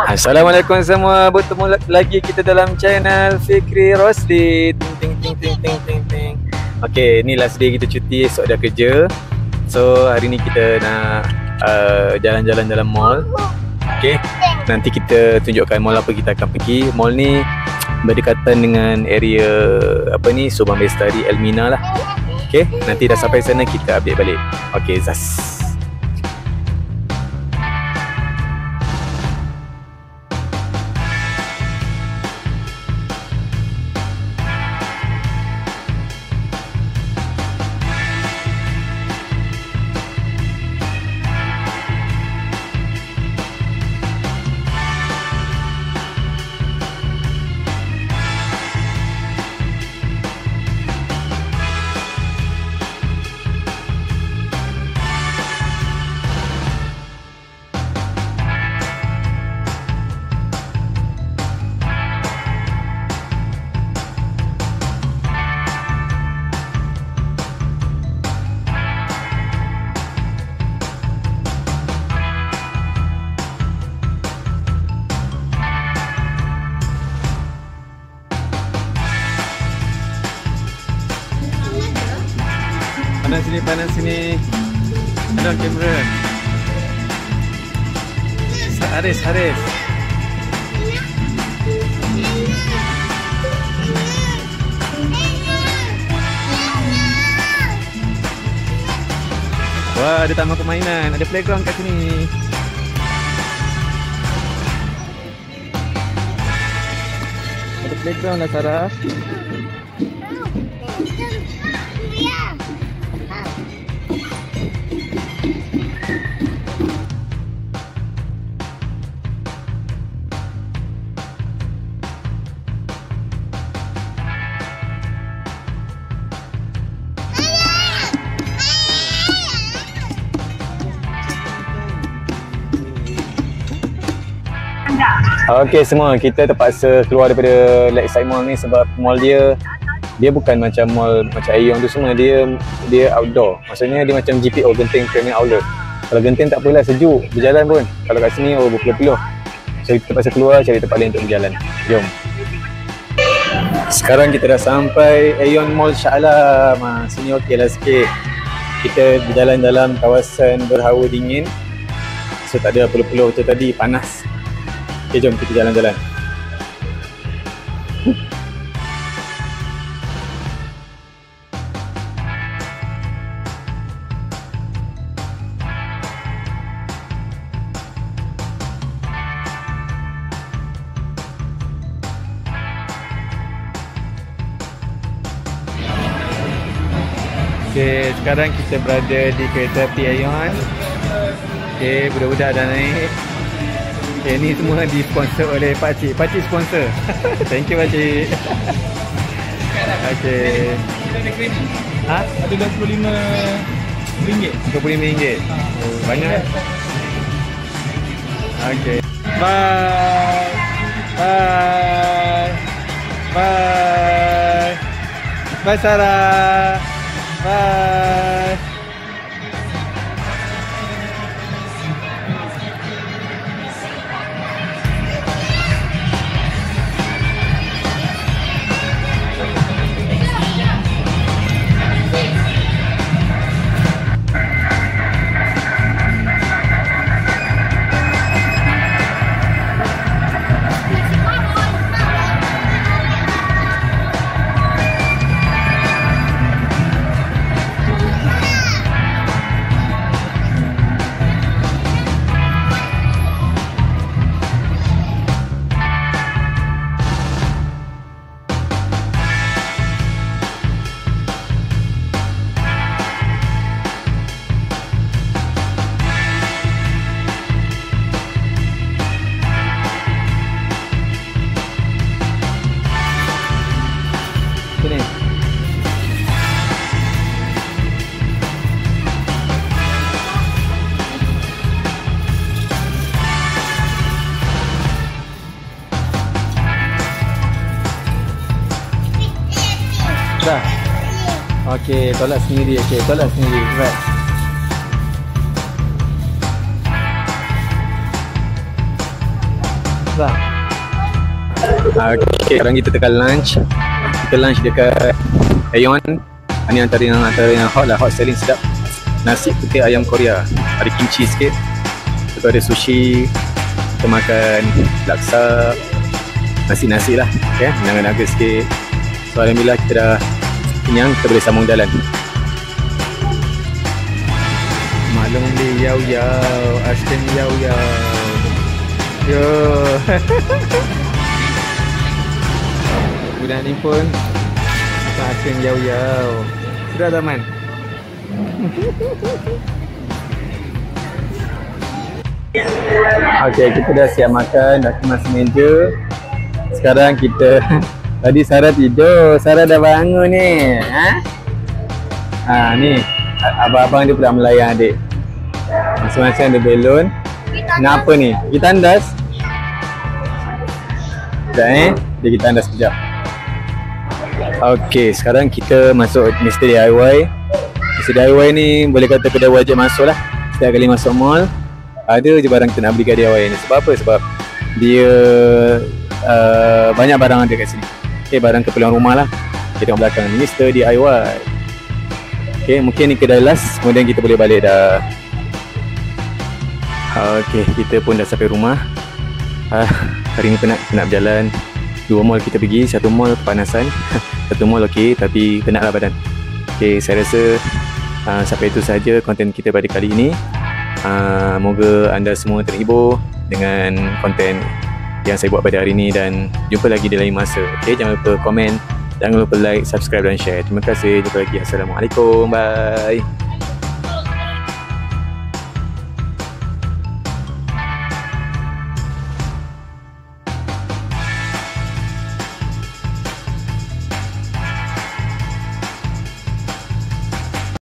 Assalamualaikum semua, bertemu lagi kita dalam channel Fikri Rosli. Ting ting ting ting ting ting. Okay, ni last day kita cuti, esok dah kerja. So hari ni kita nak jalan-jalan dalam mall. Okay, nanti kita tunjukkan mall apa kita akan pergi. Mall ni berdekatan dengan area apa ni, Subang Bestari, Elmina lah. Okay, nanti dah sampai sana kita update balik. Okay, Zas. Panas sini. Ada kamera. Haris. Wah, ada taman permainan, ada playground kat sini. Ada playground lah, Sarah. Okey semua, kita terpaksa keluar daripada Lakeside Mall ni sebab mall dia bukan macam mall macam Aeon tu semua, dia outdoor. Maksudnya dia macam GPO, Genting Premier Outlet. Kalau Genting tak apalah, sejuk berjalan pun. Kalau kat sini berpeluh-peluh. So kita terpaksa keluar cari tempat lain untuk berjalan. Jom. Sekarang kita dah sampai Aeon Mall Shah Alam. Sini okeylah sikit. Kita berjalan dalam kawasan berhawa dingin. So tak ada peluh-peluh macam tadi, panas. Okay, jom kita jalan-jalan. Okay, sekarang kita berada di kereta api Aeon. Okay, budak-budak dah naik. Okay, ni semua disponsor oleh Pakcik. Pakcik sponsor. Thank you Pakcik. Okay. Ha? Ada RM25. RM25. Banyak. Okay. Bye. Bye. Bye. Bye Sarah. Bye. Dah. Okey, tolak sendiri. Okey, tolak sendiri. Right. Bang. Okay, sekarang kita tekan lunch. Kita lunch dekat Aeon. Ini antara yang hot lah, hot selling sedap. Nasi putih ayam Korea. Ada kimchi sikit. Lepas tu ada sushi. Kita makan laksa. Nasi-nasi lah. Okay, naga-naga sikit. So alhamdulillah kita dah kenyang, kita boleh sambung jalan. Maklum ni yau-yau, Ashton yau-yau. Yo. Budak ni pun Ashton yau-yau. Sudah taman. Okay, kita dah siap makan, dah kemas meja. Sekarang kita tadi Sarah tidur, Sarah dah bangun ni. Ni abang-abang dia pula melayan adik. Masing-masing ada belon. Kenapa ni? Kita tandas. Sekejap dia kita tandas sekejap. Okey, sekarang kita masuk Mr. DIY. Mr. DIY ni boleh kata kedai wajib masuk lah. Setiap kali masuk mall ada je barang kita nak beli kat DIY ni. Sebab apa? Sebab dia banyak barang ada kat sini. Okay, barang keperluan rumah lah. Kita tengok belakang ni Mr. DIY. Okay, mungkin ni kedai last, kemudian kita boleh balik dah. Okay, kita pun dah sampai rumah. Hari ni penat berjalan. 2 mall kita pergi, 1 mall kepanasan. 1 mall okey, tapi penatlah badan. Okay, saya rasa sampai itu saja konten kita pada kali ini. Moga anda semua terhibur dengan konten yang saya buat pada hari ini, dan jumpa lagi di lain masa. Okay, jangan lupa komen, jangan lupa like, subscribe dan share. Terima kasih, jumpa lagi. Assalamualaikum, bye.